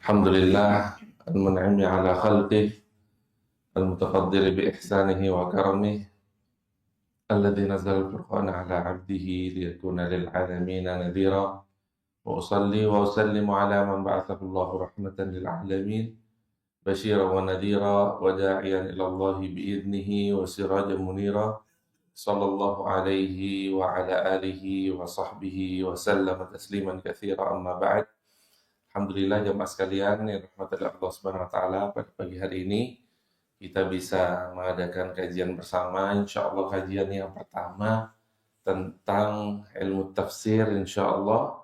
الحمد لله المنعم على خلقه المتفضل بإحسانه وكرمه الذي نزل الفرقان على عبده ليكون للعالمين نذيرا وأصلي وأسلم على من بعثه الله رحمة للعالمين بشيرا ونذيرا وداعيا إلى الله بإذنه وسراجا منيرا صلى الله عليه وعلى آله وصحبه وسلم تسليما كثيرا أما بعد. Alhamdulillah jamaah sekalian yang dirahmati oleh Allah Subhanahu wa taala, pada pagi hari ini kita bisa mengadakan kajian bersama. Insya Allah kajian yang pertama tentang ilmu tafsir insya Allah,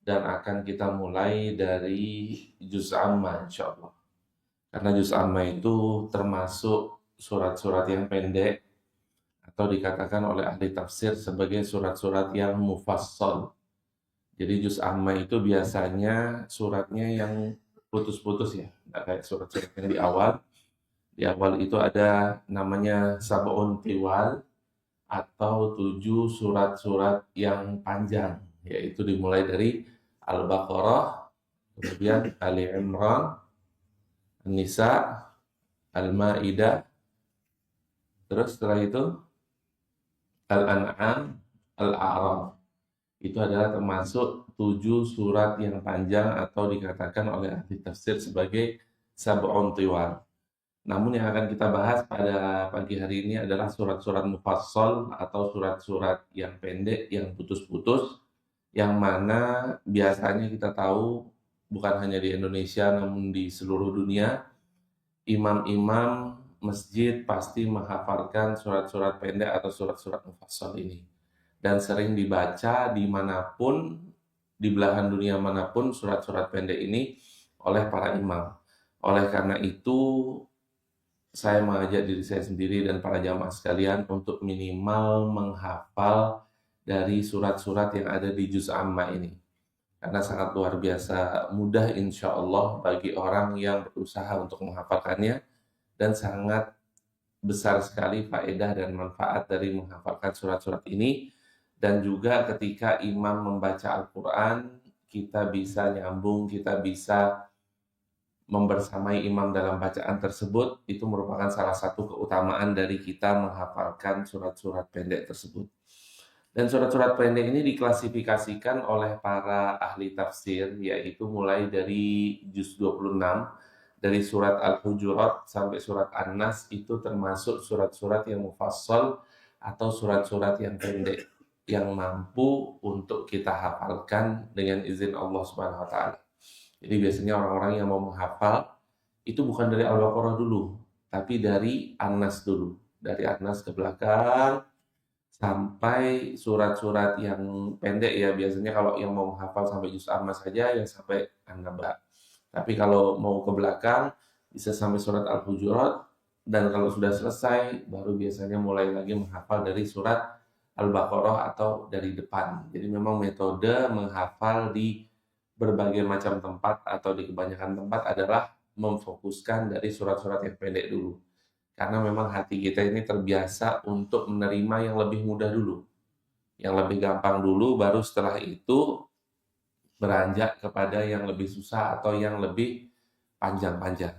dan akan kita mulai dari juz amma insya Allah. Karena juz amma itu termasuk surat-surat yang pendek atau dikatakan oleh ahli tafsir sebagai surat-surat yang mufassal. Jadi juz amma itu biasanya suratnya yang putus-putus ya, nggak kayak surat-surat yang di awal. Di awal itu ada namanya sab'un tiwal atau 7 surat-surat yang panjang, yaitu dimulai dari Al-Baqarah, kemudian Ali Imran, An-Nisa, Al-Maidah, terus setelah itu Al-An'am, Al-A'raf. Itu adalah termasuk 7 surat yang panjang atau dikatakan oleh ahli tafsir sebagai sab'un tiwal. Namun yang akan kita bahas pada pagi hari ini adalah surat-surat mufassal atau surat-surat yang pendek, yang putus-putus, yang mana biasanya kita tahu bukan hanya di Indonesia namun di seluruh dunia, imam-imam masjid pasti menghafalkan surat-surat pendek atau surat-surat mufassal ini. Dan sering dibaca dimanapun, di belahan dunia manapun, surat-surat pendek ini oleh para imam. Oleh karena itu, saya mengajak diri saya sendiri dan para jamaah sekalian untuk minimal menghafal dari surat-surat yang ada di juz amma ini. Karena sangat luar biasa mudah insya Allah bagi orang yang berusaha untuk menghafalkannya, dan sangat besar sekali faedah dan manfaat dari menghafalkan surat-surat ini. Dan juga ketika imam membaca Al-Quran, kita bisa nyambung, kita bisa membersamai imam dalam bacaan tersebut. Itu merupakan salah satu keutamaan dari kita menghafalkan surat-surat pendek tersebut. Dan surat-surat pendek ini diklasifikasikan oleh para ahli tafsir, yaitu mulai dari juz 26, dari surat Al-Hujurat sampai surat An-Nas, itu termasuk surat-surat yang mufassal atau surat-surat yang pendek, yang mampu untuk kita hafalkan dengan izin Allah Subhanahu wa taala. Jadi biasanya orang-orang yang mau menghafal itu bukan dari Al-Baqarah dulu, tapi dari An-Nas dulu. Dari An-Nas ke belakang sampai surat-surat yang pendek ya, biasanya kalau yang mau menghafal sampai juz amma saja ya sampai An-Naba. Tapi kalau mau ke belakang bisa sampai surat Al-Hujurat, dan kalau sudah selesai baru biasanya mulai lagi menghafal dari surat Al-Baqarah atau dari depan. Jadi memang metode menghafal di berbagai macam tempat atau di kebanyakan tempat adalah memfokuskan dari surat-surat yang pendek dulu. Karena memang hati kita ini terbiasa untuk menerima yang lebih mudah dulu. Yang lebih gampang dulu, baru setelah itu beranjak kepada yang lebih susah atau yang lebih panjang-panjang.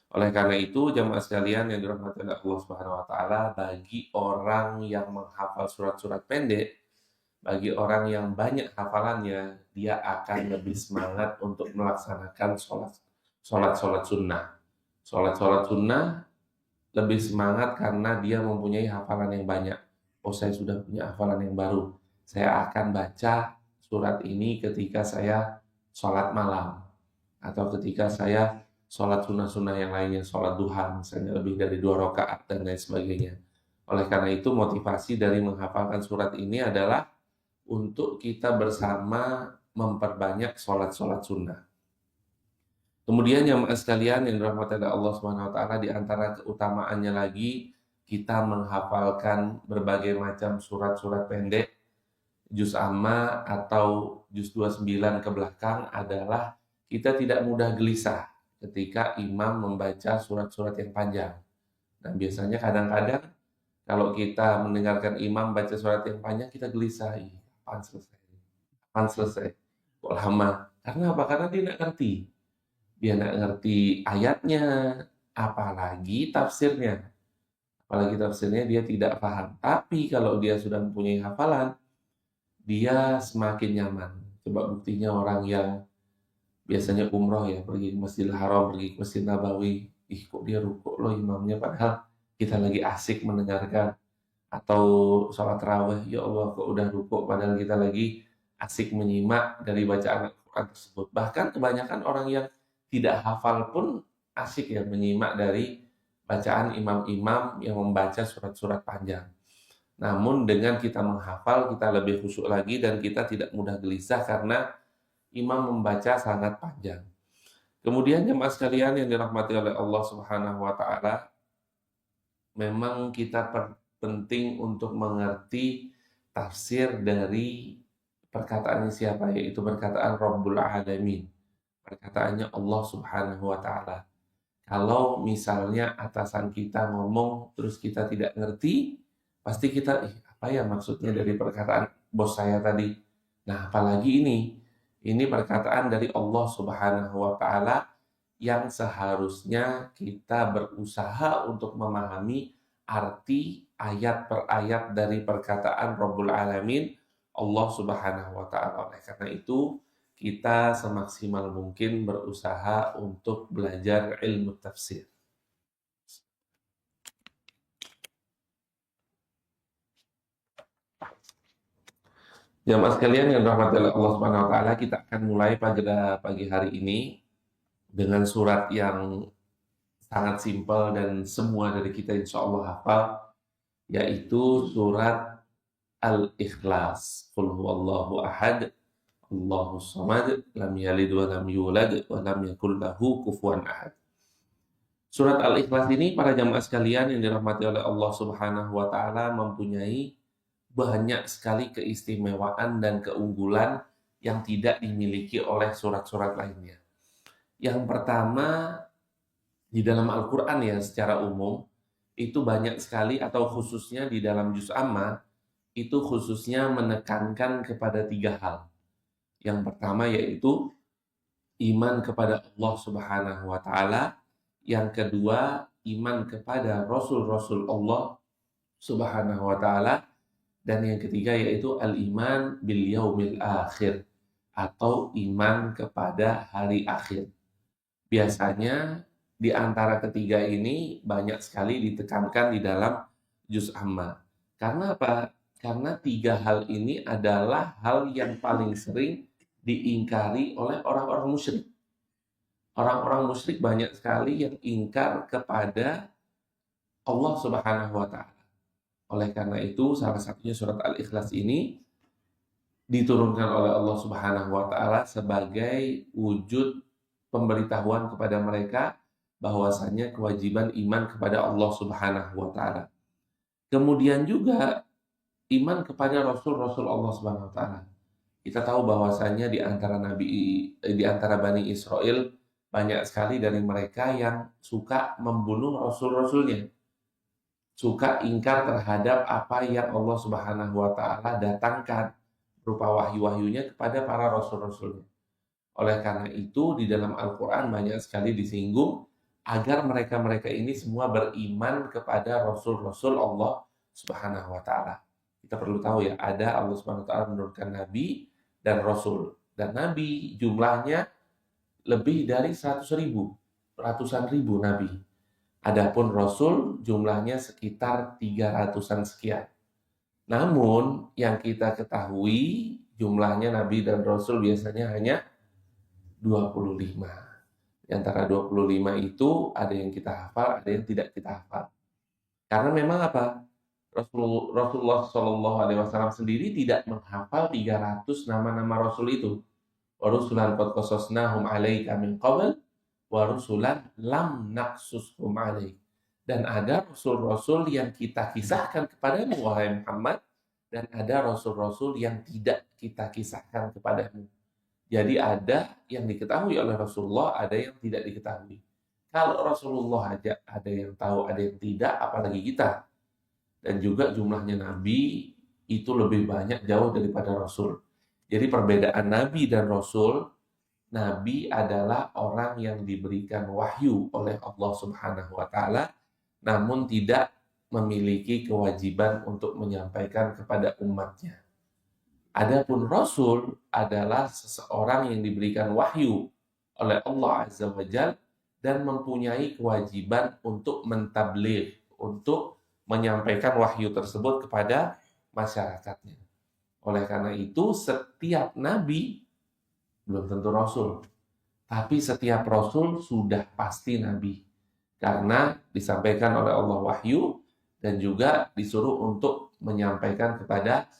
Oleh karena itu, jamaah sekalian yang dirahmati oleh Allah Subhanahu wa taala, bagi orang yang menghafal surat-surat pendek, bagi orang yang banyak hafalannya, dia akan lebih semangat untuk melaksanakan sholat sunnah. Sholat sunnah lebih semangat karena dia mempunyai hafalan yang banyak. Oh, saya sudah punya hafalan yang baru. Saya akan baca surat ini ketika saya sholat malam, atau ketika saya sholat sunnah-sunnah yang lainnya, sholat duha misalnya lebih dari 2 rakaat dan lain sebagainya. Oleh karena itu, motivasi dari menghafalkan surat ini adalah untuk kita bersama memperbanyak sholat-sholat sunnah. Kemudian yang sekalian yang dirahmati oleh Allah Subhanahu wa taala, di antara keutamaannya lagi, kita menghafalkan berbagai macam surat-surat pendek juz amma atau juz 29 ke belakang adalah kita tidak mudah gelisah ketika imam membaca surat-surat yang panjang. Dan biasanya kadang-kadang kalau kita mendengarkan imam baca surat yang panjang, kita gelisah. Kapan selesai? Kapan selesai? Kok lama? Karena apa? Karena dia tidak ngerti. dia nggak ngerti ayatnya, apalagi tafsirnya. Apalagi tafsirnya dia tidak paham. Tapi kalau dia sudah mempunyai hafalan, dia semakin nyaman. Coba buktinya orang yang biasanya umroh ya, pergi ke Masjidil Haram, pergi ke Masjid Nabawi. Ih, kok dia rukuk loh imamnya, padahal kita lagi asik mendengarkan. Atau sholat raweh, ya Allah kok udah rukuk, padahal kita lagi asik menyimak dari bacaan Al-Quran tersebut. Bahkan kebanyakan orang yang tidak hafal pun asik ya menyimak dari bacaan imam-imam yang membaca surat-surat panjang. Namun dengan kita menghafal, kita lebih khusyuk lagi dan kita tidak mudah gelisah karena imam membaca sangat panjang. Kemudian jemaah sekalian yang dirahmati oleh Allah Subhanahu wa taala, memang kita penting untuk mengerti tafsir dari perkataan siapa, yaitu perkataan Rabbul Alamin. Perkataannya Allah Subhanahu wa taala. Kalau misalnya atasan kita ngomong terus kita tidak ngerti, pasti kita, apa ya maksudnya dari perkataan bos saya tadi? Nah, apalagi ini perkataan dari Allah Subhanahu wa taala yang seharusnya kita berusaha untuk memahami arti ayat per ayat dari perkataan Rabbul Alamin Allah Subhanahu wa taala. Oleh karena itu, kita semaksimal mungkin berusaha untuk belajar ilmu tafsir. Jamaah sekalian yang dirahmati oleh Allah Subhanahu wa taala, kita akan mulai pada pagi hari ini dengan surat yang sangat simpel dan semua dari kita insya Allah hafal, yaitu surat Al-Ikhlas. Qul huwallahu ahad, Allahus samad, lam yalid wa lam yulad wa lam yakul lahu kufuwan ahad. Surat Al-Ikhlas ini, para jamaah sekalian yang dirahmati oleh Allah Subhanahu wa taala, mempunyai banyak sekali keistimewaan dan keunggulan yang tidak dimiliki oleh surat-surat lainnya. Yang pertama, di dalam Al-Quran ya secara umum, itu banyak sekali atau khususnya di dalam Juz Amma, itu khususnya menekankan kepada 3 hal. Yang pertama yaitu iman kepada Allah Subhanahu wa taala, yang kedua iman kepada rasul-rasul Allah Subhanahu wa taala, dan yang ketiga yaitu al-iman bil yaumil akhir atau iman kepada hari akhir. Biasanya di antara ketiga ini banyak sekali ditekankan di dalam Juz Amma. Karena apa? Karena 3 hal ini adalah hal yang paling sering diingkari oleh orang-orang musyrik. Orang-orang musyrik banyak sekali yang ingkar kepada Allah Subhanahu wa taala. Oleh karena itu, salah satunya surat Al-Ikhlas ini diturunkan oleh Allah Subhanahu wa taala sebagai wujud pemberitahuan kepada mereka bahwasanya kewajiban iman kepada Allah Subhanahu wa taala. Kemudian juga iman kepada rasul-rasul Allah Subhanahu wa taala. Kita tahu bahwasanya di antara Bani Israel banyak sekali dari mereka yang suka membunuh rasul-rasulnya. Suka ingkar terhadap apa yang Allah Subhanahu wa taala datangkan berupa wahyu-wahyunya kepada para rasul-rasulnya. Oleh karena itu di dalam Al-Qur'an banyak sekali disinggung agar mereka-mereka ini semua beriman kepada rasul-rasul Allah Subhanahu wa taala. Kita perlu tahu ya, ada Allah Subhanahu wa taala menurunkan nabi dan rasul. Dan nabi jumlahnya lebih dari 100.000, ratusan ribu nabi. Adapun rasul jumlahnya sekitar 300-an sekian. Namun yang kita ketahui jumlahnya nabi dan rasul biasanya hanya 25. Di antara 25 itu ada yang kita hafal, ada yang tidak kita hafal. Karena memang apa? Rasulullah Shallallahu Alaihi Wasallam sendiri tidak menghafal 300 nama-nama rasul itu. Wa rusulan qad qasasnahum 'alaika min qabl wa rusulan lam naqsushum 'alaik. Dan ada rasul-rasul yang kita kisahkan kepadamu wahai Muhammad, dan ada rasul-rasul yang tidak kita kisahkan kepadamu. Jadi ada yang diketahui oleh Rasulullah, ada yang tidak diketahui. Kalau Rasulullah aja ada yang tahu, ada yang tidak, apalagi kita. Dan juga jumlahnya nabi itu lebih banyak jauh daripada rasul. Jadi perbedaan nabi dan rasul Nabi adalah orang yang diberikan wahyu oleh Allah Subhanahu wa taala, namun tidak memiliki kewajiban untuk menyampaikan kepada umatnya. Adapun Rasul adalah seseorang yang diberikan wahyu oleh Allah Azza wa Jalla dan mempunyai kewajiban untuk mentabligh, untuk menyampaikan wahyu tersebut kepada masyarakatnya. Oleh karena itu, setiap nabi belum tentu rasul, tapi setiap rasul sudah pasti nabi. Karena disampaikan oleh Allah wahyu dan juga disuruh untuk menyampaikan kepada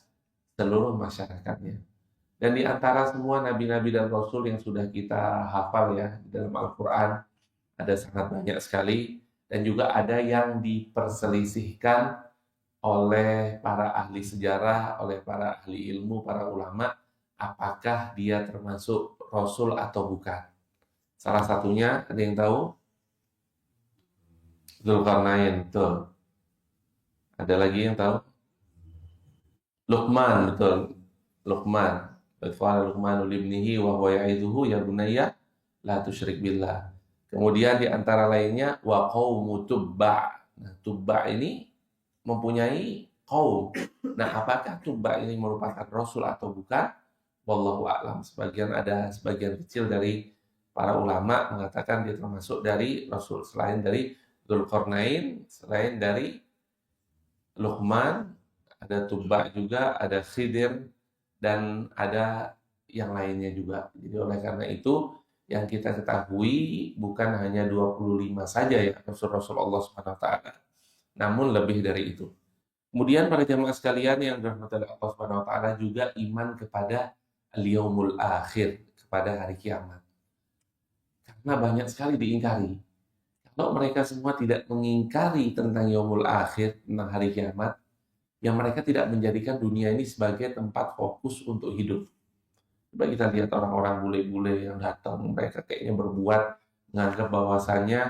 seluruh masyarakatnya. Dan di antara semua nabi-nabi dan rasul yang sudah kita hafal ya di dalam Al-Quran, ada sangat banyak sekali, dan juga ada yang diperselisihkan oleh para ahli sejarah, oleh para ahli ilmu, para ulama, apakah dia termasuk rasul atau bukan. Salah satunya, ada yang tahu? Zulkarnain, betul. Ada lagi yang tahu? Luqman, betul. Luqman. Qala Luqmanu libnihi wa huwa ya'iduhu ya bunayya la tusyrik billah. Kemudian di antara lainnya wa qaumu Tubba. Nah, Tubba ini mempunyai kaum. Nah, apakah Tubba ini merupakan rasul atau bukan? Wallahu a'lam. Sebagian kecil dari para ulama mengatakan dia termasuk dari rasul, selain dari Dzulqarnain, selain dari Luqman, ada Tubba juga, ada Khidir, dan ada yang lainnya juga. Jadi oleh karena itu, yang kita ketahui bukan hanya 25 saja ya Rasul-Rasul Allah Subhanahu wa taala, namun lebih dari itu. Kemudian para jamaah sekalian yang dirahmati oleh Allah Subhanahu wa taala, juga iman kepada al-yaumul akhir, kepada hari kiamat. Karena banyak sekali diingkari. Kalau mereka semua tidak mengingkari tentang yaumul akhir, tentang hari kiamat, yang mereka tidak menjadikan dunia ini sebagai tempat fokus untuk hidup. Coba kita lihat orang-orang bule-bule yang datang, mereka kayaknya berbuat menganggap bahwasannya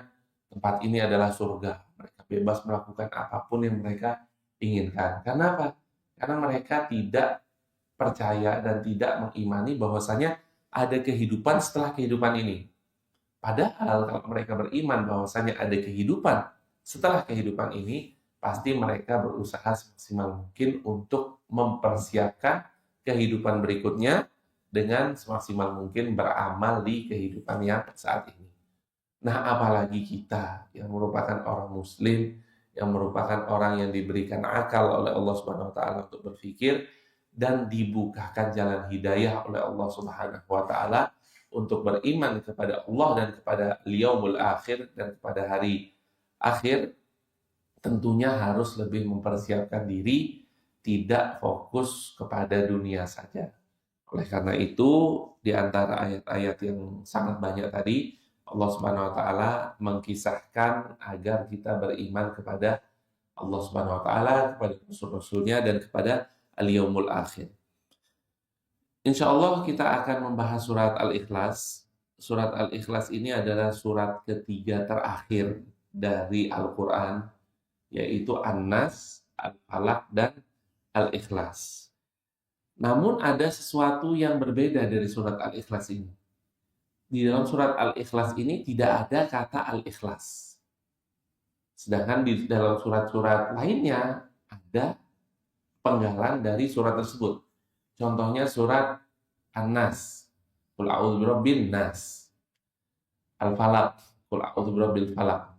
tempat ini adalah surga. Mereka bebas melakukan apapun yang mereka inginkan. Karena apa? Karena mereka tidak percaya dan tidak mengimani bahwasanya ada kehidupan setelah kehidupan ini. Padahal kalau mereka beriman bahwasanya ada kehidupan setelah kehidupan ini, pasti mereka berusaha semaksimal mungkin untuk mempersiapkan kehidupan berikutnya dengan semaksimal mungkin beramal di kehidupan yang saat ini. Nah, apalagi kita yang merupakan orang muslim, yang merupakan orang yang diberikan akal oleh Allah Subhanahu wa taala untuk berpikir dan dibukakan jalan hidayah oleh Allah Subhanahu wa taala untuk beriman kepada Allah dan kepada yaumul akhir dan kepada hari akhir, tentunya harus lebih mempersiapkan diri, tidak fokus kepada dunia saja. Oleh karena itu, di antara ayat-ayat yang sangat banyak tadi, Allah Subhanahu wa taala mengkisahkan agar kita beriman kepada Allah Subhanahu wa taala, kepada rasul-rasulnya, dan kepada al-yaumul akhir. Insya Allah kita akan membahas surat Al-Ikhlas. Surat Al-Ikhlas ini adalah surat ketiga terakhir dari Al-Quran, yaitu An-Nas, Al-Falaq, dan Al-Ikhlas. Namun ada sesuatu yang berbeda dari surat Al-Ikhlas ini. Di dalam surat Al-Ikhlas ini tidak ada kata Al-Ikhlas. Sedangkan di dalam surat-surat lainnya ada penggalan dari surat tersebut. Contohnya surat An-Nas, Qul a'udzu birabbin nas. Al-Falaq, Qul a'udzu birabbil falaq.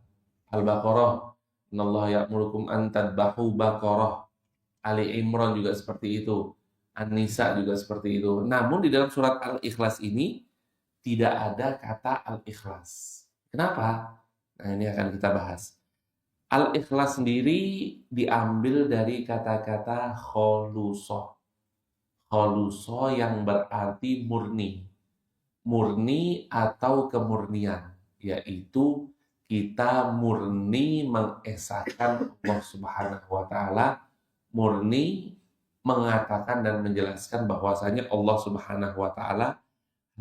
Al-Baqarah, Innallaha ya'murukum an tadbahu baqarah. Ali Imran juga seperti itu. An-Nisa juga seperti itu. Namun di dalam surat Al-Ikhlas ini tidak ada kata Al-Ikhlas. Kenapa? Nah, ini akan kita bahas. Al-Ikhlas sendiri diambil dari kata-kata kholusoh. Kholusoh yang berarti murni. Murni atau kemurnian, yaitu kita murni mengesahkan Allah Subhanahu wa taala, murni mengatakan dan menjelaskan bahwasanya Allah Subhanahu wa taala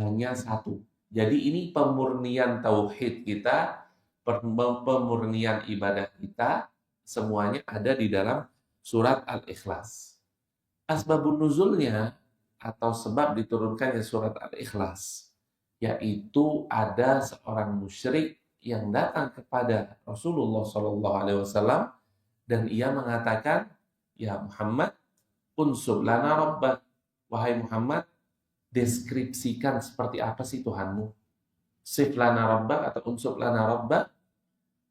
hanya satu. Jadi ini pemurnian tauhid kita, pemurnian ibadah kita, semuanya ada di dalam surat Al-Ikhlas. Asbabun nuzulnya atau sebab diturunkannya surat Al-Ikhlas yaitu ada seorang musyrik yang datang kepada Rasulullah SAW dan ia mengatakan, ya Muhammad, unsur lana rabbak, wahai Muhammad, deskripsikan seperti apa sih Tuhanmu. Sif lana rabbak atau unsur lana rabbak,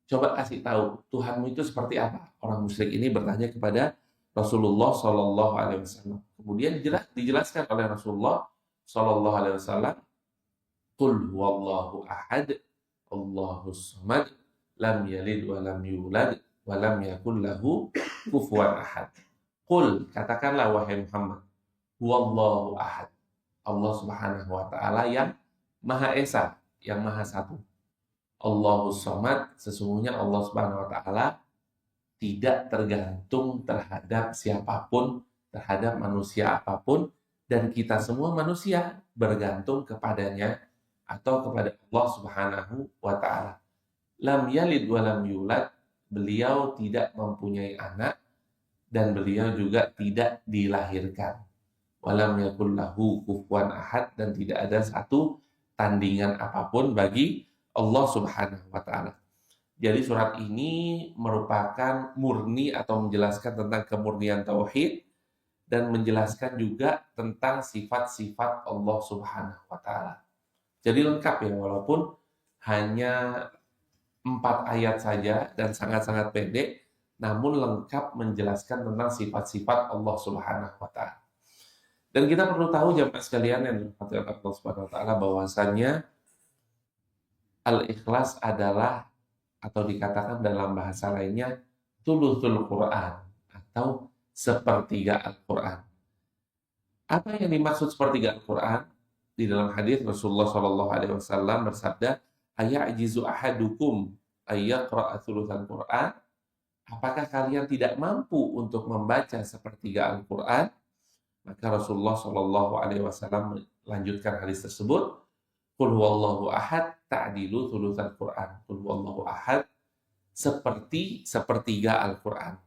coba kasih tahu Tuhanmu itu seperti apa. Orang musyrik ini bertanya kepada Rasulullah SAW. Kemudian dijelaskan oleh Rasulullah SAW, Qul huwallahu ahad, Allahus samad, lam yalid wa lam yulad, wa lam yakul lahu kufuwan ahad. Qul, katakanlah wahai Muhammad, huwallahu ahad, Allah Subhanahu wa taala yang Maha Esa, yang Maha Satu. Allahus samad, sesungguhnya Allah Subhanahu wa taala tidak tergantung terhadap siapapun, terhadap manusia apapun, dan kita semua manusia bergantung kepadanya atau kepada Allah Subhanahu wa taala. Lam yalid wa lam yulad, beliau tidak mempunyai anak dan beliau juga tidak dilahirkan. Walam yakul lahu kufuwan ahad, dan tidak ada satu tandingan apapun bagi Allah Subhanahu wa taala. Jadi surat ini merupakan murni atau menjelaskan tentang kemurnian tauhid dan menjelaskan juga tentang sifat-sifat Allah Subhanahu wa taala. Jadi lengkap ya, walaupun hanya 4 ayat saja dan sangat-sangat pendek, namun lengkap menjelaskan tentang sifat-sifat Allah Subhanahu wa taala. Dan kita perlu tahu jemaah sekalian yang dirahmati Allah Subhanahu wa taala, bahwasannya al-ikhlas adalah, atau dikatakan dalam bahasa lainnya, thuluthul Quran atau sepertiga Al-Quran. Apa yang dimaksud sepertiga Al-Quran? Di dalam hadis Rasulullah SAW bersabda, ayajizu ahadukum ayyaqra'a thuluthal Quran. Apakah kalian tidak mampu untuk membaca sepertiga Al-Quran? Maka Rasulullah SAW melanjutkan hadis tersebut, Qul huwallahu ahad ta'dilu thulutsal Qur'an. Qul huwallahu ahad, seperti sepertiga Al-Qur'an.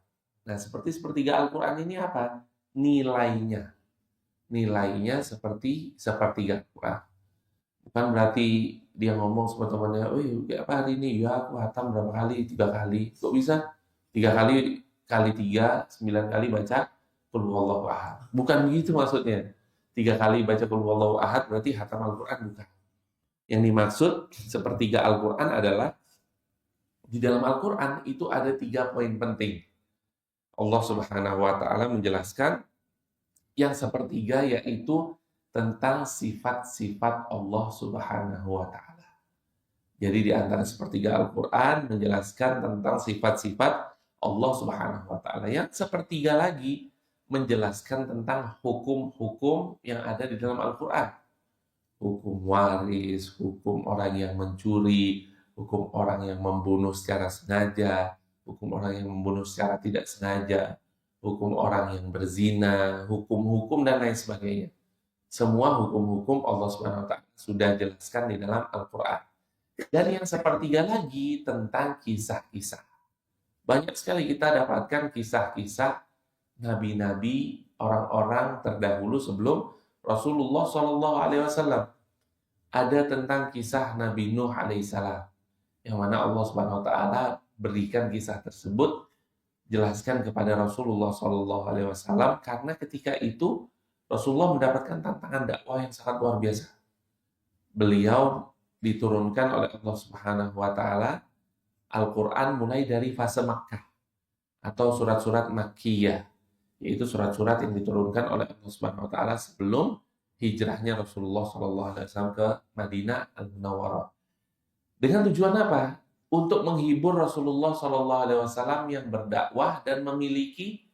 Nah, seperti sepertiga Al-Qur'an ini apa? Nilainya. Nilainya seperti sepertiga Al-Qur'an. Bukan berarti dia ngomong sama temannya, "Oh, apa hari ini? Ya, aku hatam berapa kali? 3 kali." Kok bisa? 3 kali kali 3, 9 kali baca Qul huwallahu ahad. Bukan begitu maksudnya. 3 kali baca Qul huwallahu ahad berarti hatam Al-Qur'an, bukan. Yang dimaksud sepertiga Al-Quran adalah, di dalam Al-Quran itu ada 3 poin penting. Allah Subhanahu wa taala menjelaskan yang sepertiga, yaitu tentang sifat-sifat Allah Subhanahu wa taala. Jadi di antara sepertiga Al-Quran menjelaskan tentang sifat-sifat Allah Subhanahu wa taala. Yang sepertiga lagi menjelaskan tentang hukum-hukum yang ada di dalam Al-Quran. Hukum waris, hukum orang yang mencuri, hukum orang yang membunuh secara sengaja, hukum orang yang membunuh secara tidak sengaja, hukum orang yang berzina, hukum-hukum dan lain sebagainya. Semua hukum-hukum Allah Subhanahu wa taala sudah jelaskan di dalam Al-Qur'an. Dan yang sepertiga lagi tentang kisah-kisah. Banyak sekali kita dapatkan kisah-kisah nabi-nabi, orang-orang terdahulu sebelum Rasulullah SAW. Ada tentang kisah Nabi Nuh alaihissalam, yang mana Allah Subhanahu wa taala berikan kisah tersebut, jelaskan kepada Rasulullah SAW, karena ketika itu Rasulullah mendapatkan tantangan dakwah yang sangat luar biasa. Beliau diturunkan oleh Allah Subhanahu wa taala Al-Qur'an mulai dari fase Makkah atau surat-surat Makkiyah, yaitu surat-surat yang diturunkan oleh Allah Subhanahu wa taala sebelum hijrahnya Rasulullah SAW ke Madinah Al-Munawwarah. Dengan tujuan apa? Untuk menghibur Rasulullah SAW yang berdakwah dan memiliki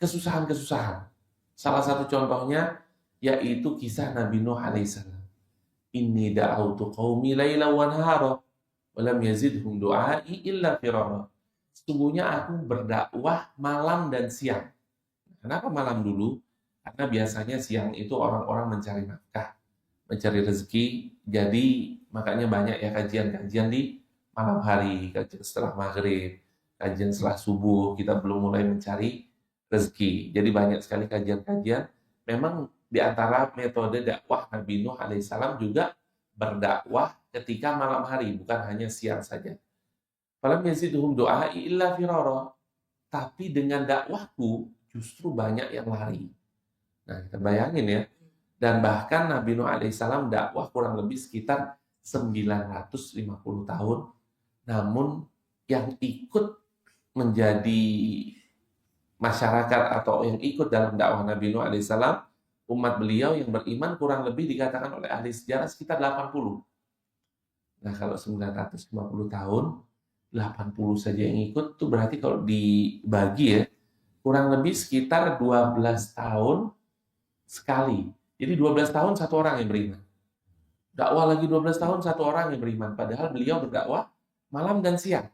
kesusahan-kesusahan. Salah satu contohnya yaitu kisah Nabi Nuh alaihissalam. Inni da'autu qaumi laila wa nahara wa lam yazidhum du'ai illa firara. Sesungguhnya aku berdakwah malam dan siang. Kenapa malam dulu? Karena biasanya siang itu orang-orang mencari nafkah, mencari rezeki. Jadi makanya banyak ya kajian-kajian di malam hari, kajian setelah maghrib, kajian setelah subuh, kita belum mulai mencari rezeki. Jadi banyak sekali kajian-kajian. Memang di antara metode dakwah Nabi Nuh alaihissalam juga berdakwah ketika malam hari, bukan hanya siang saja. Falam yazidhum du'ai illa firara. Tapi dengan dakwahku justru banyak yang lari. Nah, kita bayangin ya. Dan bahkan Nabi Nuh alaihissalam dakwah kurang lebih sekitar 950 tahun. Namun yang ikut menjadi masyarakat atau yang ikut dalam dakwah Nabi Nuh alaihissalam, umat beliau yang beriman kurang lebih dikatakan oleh ahli sejarah sekitar 80. Nah, kalau 950 tahun, 80 saja yang ikut, itu berarti kalau dibagi ya, kurang lebih sekitar 12 tahun sekali. Jadi 12 tahun satu orang yang beriman. Dakwah lagi 12 tahun satu orang yang beriman. Padahal beliau berdakwah malam dan siang.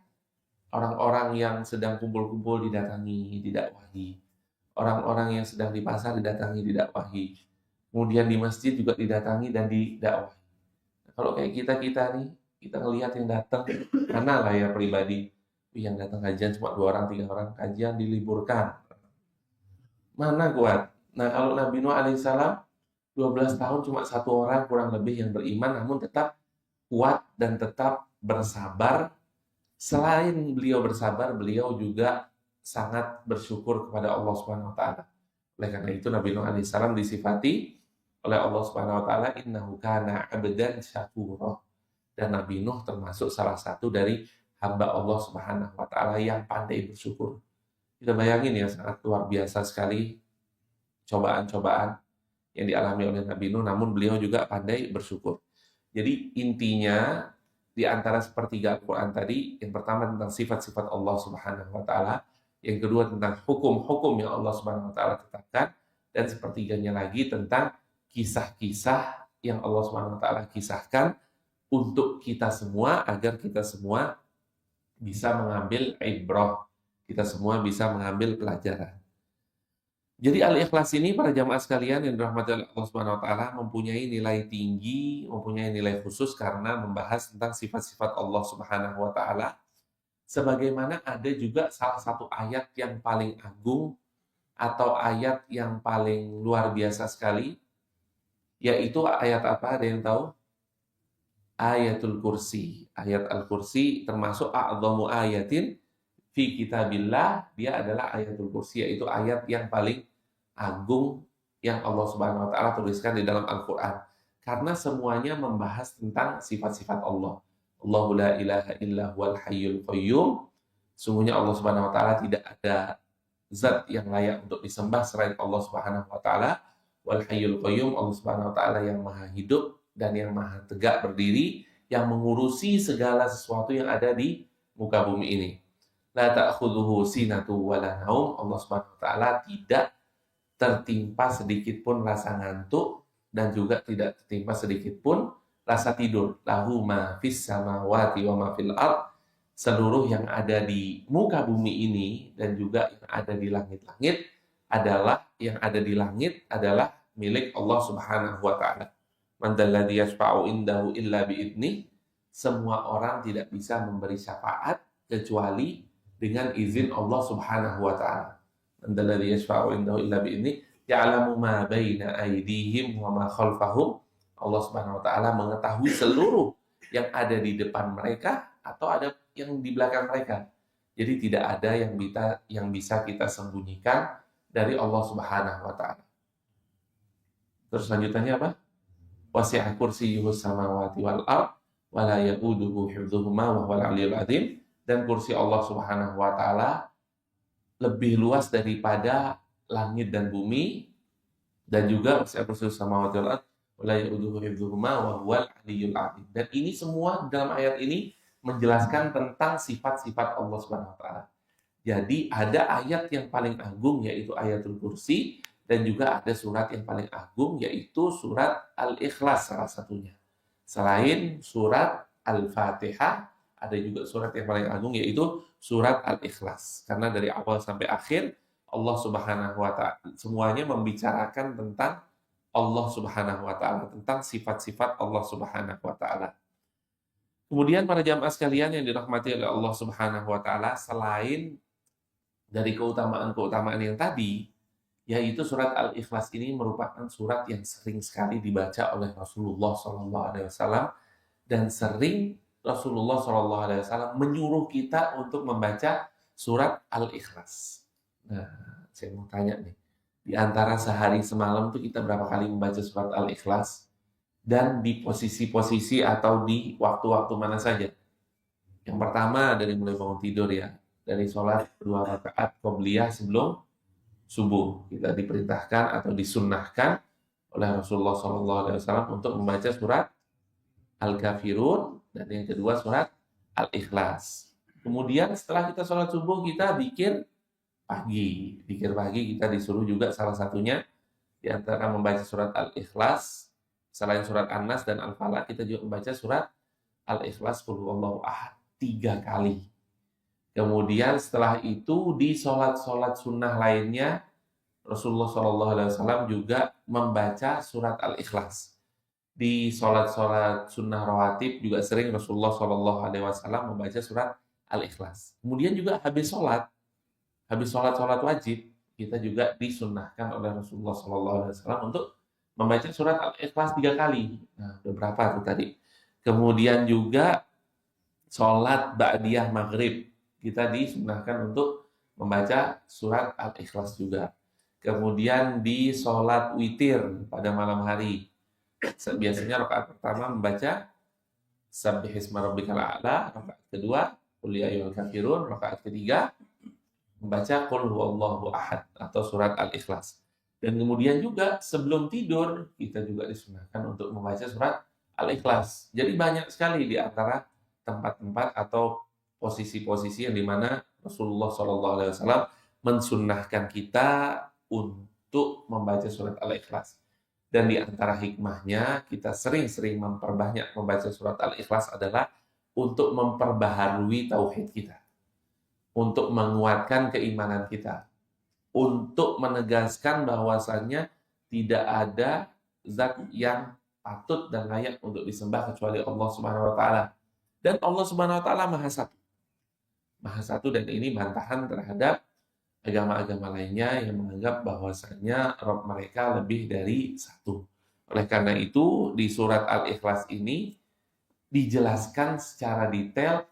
Orang-orang yang sedang kumpul-kumpul didatangi, didakwahi. Orang-orang yang sedang di pasar didatangi, didakwahi. Kemudian di masjid juga didatangi dan didakwahi. Kalau kayak kita nih, kita ngelihat yang datang, mana lah ya pribadi, yang datang kajian cuma 2 orang, 3 orang, kajian diliburkan. Mana kuat? Nah, kalau Nabi Nuh alaihissalam 12 tahun cuma satu orang kurang lebih yang beriman, namun tetap kuat dan tetap bersabar. Selain beliau bersabar, beliau juga sangat bersyukur kepada Allah Subhanahu wa taala. Oleh karena itu Nabi Nuh alaihissalam disifati oleh Allah Subhanahu wa taala, innahu kana 'abdan syakura. Dan Nabi Nuh termasuk salah satu dari hamba Allah Subhanahu wa taala yang pandai bersyukur. Kita bayangin ya, sangat luar biasa sekali cobaan-cobaan yang dialami oleh Nabi Nuh, namun beliau juga pandai bersyukur. Jadi intinya di antara sepertiga Al-Quran tadi, yang pertama tentang sifat-sifat Allah Subhanahu wa taala, yang kedua tentang hukum-hukum yang Allah Subhanahu wa taala tetapkan, dan sepertiganya lagi tentang kisah-kisah yang Allah Subhanahu wa taala kisahkan untuk kita semua, agar kita semua bisa mengambil ibrah, kita semua bisa mengambil pelajaran. Jadi Al-Ikhlas ini, para jamaah sekalian yang dirahmati oleh Allah Subhanahu wa taala, mempunyai nilai tinggi, mempunyai nilai khusus karena membahas tentang sifat-sifat Allah Subhanahu wa taala. Sebagaimana ada juga salah satu ayat yang paling agung atau ayat yang paling luar biasa sekali, yaitu ayat apa? Ada yang tahu? Ayatul Kursi. Ayat Al-Kursi termasuk a'dhamu ayatin fi kitabillah, dia adalah ayatul kursi, yaitu ayat yang paling agung yang Allah Subhanahu wa taala tuliskan di dalam Al-Qur'an. Karena semuanya membahas tentang sifat-sifat Allah. Allahu la ilaha illa huwal hayyul qayyum. Sungguhnya Allah Subhanahu wa taala tidak ada zat yang layak untuk disembah selain Allah Subhanahu wa taala. Wal hayyul qayyum, Allah Subhanahu wa taala yang maha hidup dan yang maha tegak berdiri, yang mengurusi segala sesuatu yang ada di muka bumi ini. La ta'khudhuhu sinatu wala naum. Allah Subhanahu wa taala tidak tertimpa sedikit pun rasa ngantuk dan juga tidak tertimpa sedikit pun rasa tidur. Lahu ma fis samawati wa ma fil ard. Seluruh yang ada di muka bumi ini dan juga yang ada di langit-langit adalah milik Allah Subhanahu wa taala. Man dalladzi yashfa'u indahu illa bi'idnih. Semua orang tidak bisa memberi syafaat kecuali dengan izin Allah Subhanahu wa taala. Andalladzi yashfa'u indahu illa bi'idzni, ya'lamu ma baina aydihim wa ma khalfahum. Allah Subhanahu wa taala mengetahui seluruh yang ada di depan mereka atau ada yang di belakang mereka. Jadi tidak ada yang bisa kita sembunyikan dari Allah Subhanahu wa taala. Terus lanjutannya apa? Wasi'a kursiyyuhus samawati wal ard wa la ya'uduhu hifdzuhuma wa huwal 'aliyyul 'azim. Dan kursi Allah Subhanahu wa taala lebih luas daripada langit dan bumi, dan juga wasi'a kursiyyuhus samawati wal ard wa la ya'uduhu hifdzuhuma wa huwal 'aliyyul 'azim. Dan ini semua dalam ayat ini menjelaskan tentang sifat-sifat Allah Subhanahu wa taala. Jadi ada ayat yang paling agung yaitu ayatul kursi, dan juga ada surat yang paling agung yaitu surat Al-Ikhlas salah satunya. Selain surat Al-Fatihah, ada juga surat yang paling agung yaitu surat Al-Ikhlas. Karena dari awal sampai akhir Allah Subhanahu wa taala semuanya membicarakan tentang Allah Subhanahu wa taala, tentang sifat-sifat Allah Subhanahu wa taala. Kemudian para jamaah sekalian yang dirahmati oleh Allah Subhanahu wa taala, selain dari keutamaan-keutamaan yang tadi, Yaitu surat Al-Ikhlas ini merupakan surat yang sering sekali dibaca oleh Rasulullah SAW, dan sering Rasulullah SAW menyuruh kita untuk membaca surat Al-Ikhlas. Nah, saya mau tanya nih, di antara sehari semalam tuh kita berapa kali membaca surat Al-Ikhlas, dan di posisi-posisi atau di waktu-waktu mana saja? Yang pertama dari mulai bangun tidur ya, dari sholat 2 rakaat qobliyah sebelum subuh, kita diperintahkan atau disunnahkan oleh Rasulullah SAW untuk membaca surat Al-Kafirun, dan yang kedua surat Al-Ikhlas. Kemudian setelah kita sholat subuh, kita zikir pagi. Zikir pagi kita disuruh juga salah satunya di antara membaca surat Al-Ikhlas. Selain surat An-Nas dan Al-Falaq, kita juga membaca surat Al-Ikhlas Qul Huwallahu Ahad 3 kali. Kemudian setelah itu di sholat-sholat sunnah lainnya, Rasulullah SAW juga membaca surat Al-Ikhlas. Di sholat-sholat sunnah rawatib juga sering Rasulullah SAW membaca surat Al-Ikhlas. Kemudian juga habis sholat wajib, kita juga disunnahkan oleh Rasulullah SAW untuk membaca surat Al-Ikhlas 3 kali. Nah, beberapa tuh tadi. Kemudian juga sholat ba'diyah maghrib, kita disunnahkan untuk membaca surat Al-Ikhlas juga. Kemudian di sholat witir pada malam hari, biasanya rakaat pertama membaca Sabbihisma rabbikal a'la, rakaat kedua Qul ya ayyuhal kafirun, rakaat ketiga membaca Qul huwallahu ahad atau surat Al-Ikhlas. Dan kemudian juga sebelum tidur kita juga disunahkan untuk membaca surat Al-Ikhlas. Jadi banyak sekali di antara tempat-tempat atau posisi-posisi yang dimana Rasulullah SAW mensunnahkan kita untuk membaca surat Al-Ikhlas. Dan di antara hikmahnya, kita sering-sering memperbanyak membaca surat Al-Ikhlas adalah untuk memperbaharui tauhid kita, untuk menguatkan keimanan kita, untuk menegaskan bahwasannya tidak ada zat yang patut dan layak untuk disembah kecuali Allah Subhanahu wa taala. Dan Allah Subhanahu wa taala Maha Satu. Maha Satu, dan ini bantahan terhadap agama-agama lainnya yang menganggap bahwasanya Rabb mereka lebih dari satu. Oleh karena itu, di surat Al-Ikhlas ini dijelaskan secara detail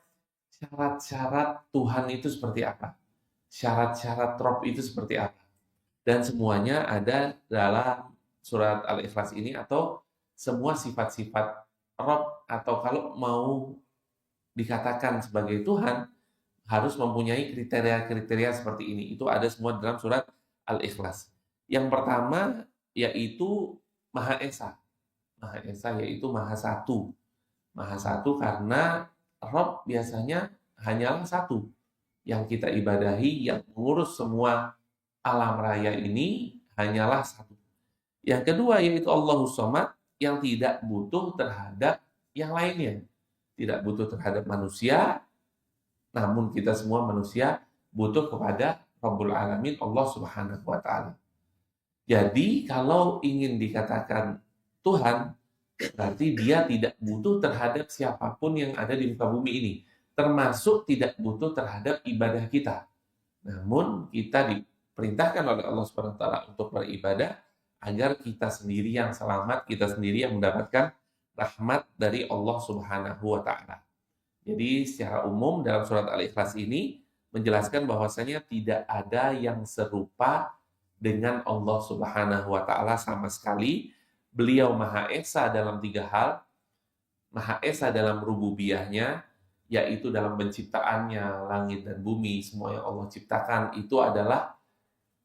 syarat-syarat Tuhan itu seperti apa, syarat-syarat Rabb itu seperti apa. Dan semuanya ada dalam surat Al-Ikhlas ini, atau semua sifat-sifat Rabb, atau kalau mau dikatakan sebagai Tuhan, harus mempunyai kriteria-kriteria seperti ini. Itu ada semua dalam surat Al-Ikhlas. Yang pertama yaitu Maha Esa. Maha Esa yaitu Maha Satu. Maha Satu karena Rabb biasanya hanyalah satu yang kita ibadahi, yang mengurus semua alam raya ini hanyalah satu. Yang kedua yaitu Allahus Shomad, yang tidak butuh terhadap yang lainnya. Tidak butuh terhadap manusia, namun kita semua manusia butuh kepada Rabbul Alamin, Allah Subhanahu wa taala. Jadi kalau ingin dikatakan Tuhan, berarti dia tidak butuh terhadap siapapun yang ada di muka bumi ini, termasuk tidak butuh terhadap ibadah kita. Namun kita diperintahkan oleh Allah Subhanahu wa taala untuk beribadah agar kita sendiri yang selamat, kita sendiri yang mendapatkan rahmat dari Allah Subhanahu wa taala. Jadi secara umum dalam surat Al-Ikhlas ini menjelaskan bahwasanya tidak ada yang serupa dengan Allah Subhanahu wa taala sama sekali. Beliau Maha Esa dalam 3 hal. Maha Esa dalam rububiyahnya, yaitu dalam penciptaannya langit dan bumi, semua yang Allah ciptakan itu adalah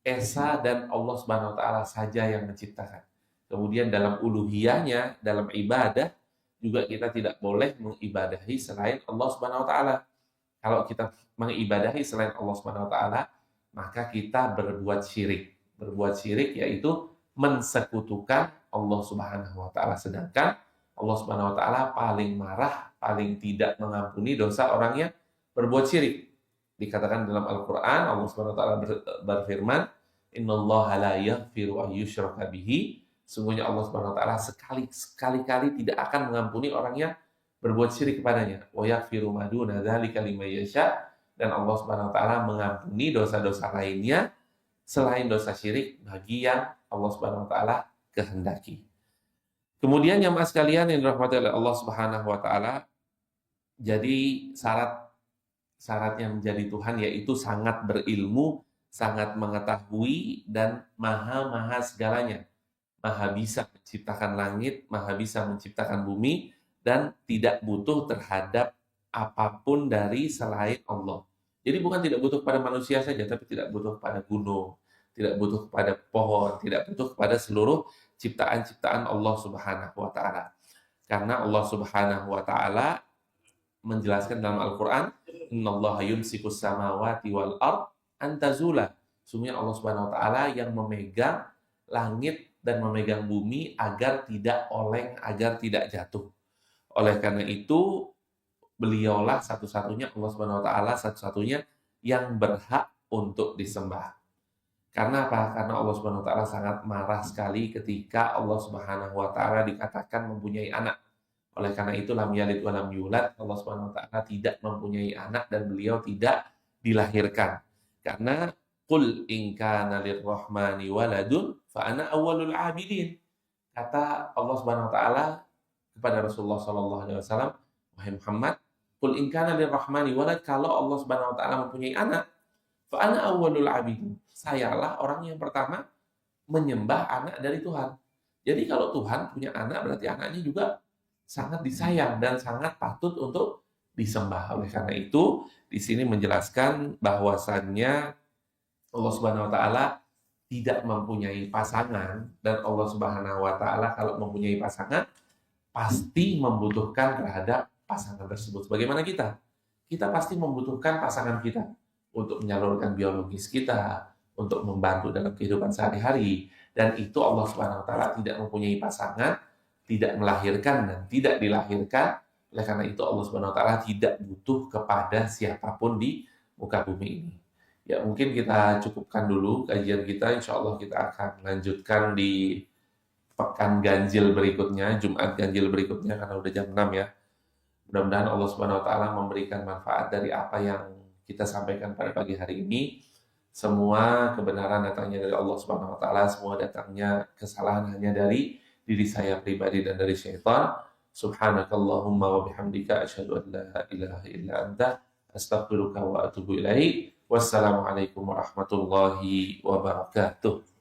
Esa dan Allah Subhanahu wa taala saja yang menciptakan. Kemudian dalam uluhiyahnya, dalam ibadah juga kita tidak boleh mengibadahi selain Allah Subhanahu wa taala. Kalau kita mengibadahi selain Allah Subhanahu wa taala, maka kita berbuat syirik. Berbuat syirik yaitu mensekutukan Allah Subhanahu wa taala, sedangkan Allah Subhanahu wa taala paling marah, paling tidak mengampuni dosa orang yang berbuat syirik. Dikatakan dalam Al-Qur'an, Allah Subhanahu wa taala berfirman, "Innallaha la yaghfiru an yushraka bihi." Sungguhnya Allah Subhanahu wa taala sekali-kali tidak akan mengampuni orang yang berbuat syirik kepadanya. Wa yaghfiru ma duna dzalika liman yasha, dan Allah Subhanahu wa taala mengampuni dosa-dosa lainnya selain dosa syirik bagi yang Allah Subhanahu wa taala kehendaki. Kemudian jamaah sekalian yang dirahmati oleh Allah Subhanahu wa taala, jadi syaratnya menjadi Tuhan yaitu sangat berilmu, sangat mengetahui dan maha segalanya. Maha bisa menciptakan langit, maha bisa menciptakan bumi, dan tidak butuh terhadap apapun dari selain Allah. Jadi bukan tidak butuh kepada manusia saja, tapi tidak butuh kepada gunung, tidak butuh kepada pohon, tidak butuh kepada seluruh ciptaan-ciptaan Allah Subhanahu wa taala. Karena Allah Subhanahu wa taala menjelaskan dalam Al-Qur'an, "Innallaha yumsikus samawati wal ard an tazula." Sungguhnya Allah Subhanahu wa taala yang memegang langit dan memegang bumi agar tidak oleng, agar tidak jatuh. Oleh karena itu, beliaulah satu-satunya, Allah Subhanahu wa taala satu-satunya yang berhak untuk disembah. Karena apa? Karena Allah Subhanahu wa taala sangat marah sekali ketika Allah Subhanahu wa taala dikatakan mempunyai anak. Oleh karena itu, lam yalid wa lam yulad, Allah Subhanahu wa taala tidak mempunyai anak dan beliau tidak dilahirkan. Karena qul in kana lirrahmani waladun fa ana awwalul abidin. Kata Allah Subhanahu wa taala kepada Rasulullah sallallahu alaihi wasallam, wahai Muhammad, qul in kana lirrahmani walad, kalau Allah Subhanahu wa taala mempunyai anak, fa ana awwalul abidin. Sayalah orang yang pertama menyembah anak dari Tuhan. Jadi kalau Tuhan punya anak, berarti anaknya juga sangat disayang dan sangat patut untuk disembah. Oleh karena itu, di sini menjelaskan bahwasannya Allah Subhanahu wa taala tidak mempunyai pasangan, dan Allah Subhanahu wa taala kalau mempunyai pasangan pasti membutuhkan terhadap pasangan tersebut. Bagaimana kita? Kita pasti membutuhkan pasangan kita untuk menyalurkan biologis kita, untuk membantu dalam kehidupan sehari-hari, dan itu Allah Subhanahu wa taala tidak mempunyai pasangan, tidak melahirkan dan tidak dilahirkan. Oleh karena itu Allah Subhanahu wa taala tidak butuh kepada siapapun di muka bumi ini. Ya, mungkin kita cukupkan dulu kajian kita. Insya Allah kita akan lanjutkan di pekan ganjil berikutnya, Jumat ganjil berikutnya, karena udah jam 6 ya. Mudah-mudahan Allah Subhanahu wa taala memberikan manfaat dari apa yang kita sampaikan pada pagi hari ini. Semua kebenaran datangnya dari Allah Subhanahu wa taala, semua datangnya kesalahan hanya dari diri saya pribadi dan dari syaitan. Subhanakallahumma wa bihamdika asyhadu an la ilaha illa anta astaghfiruka wa atubu ilaik. Wassalamualaikum warahmatullahi wabarakatuh.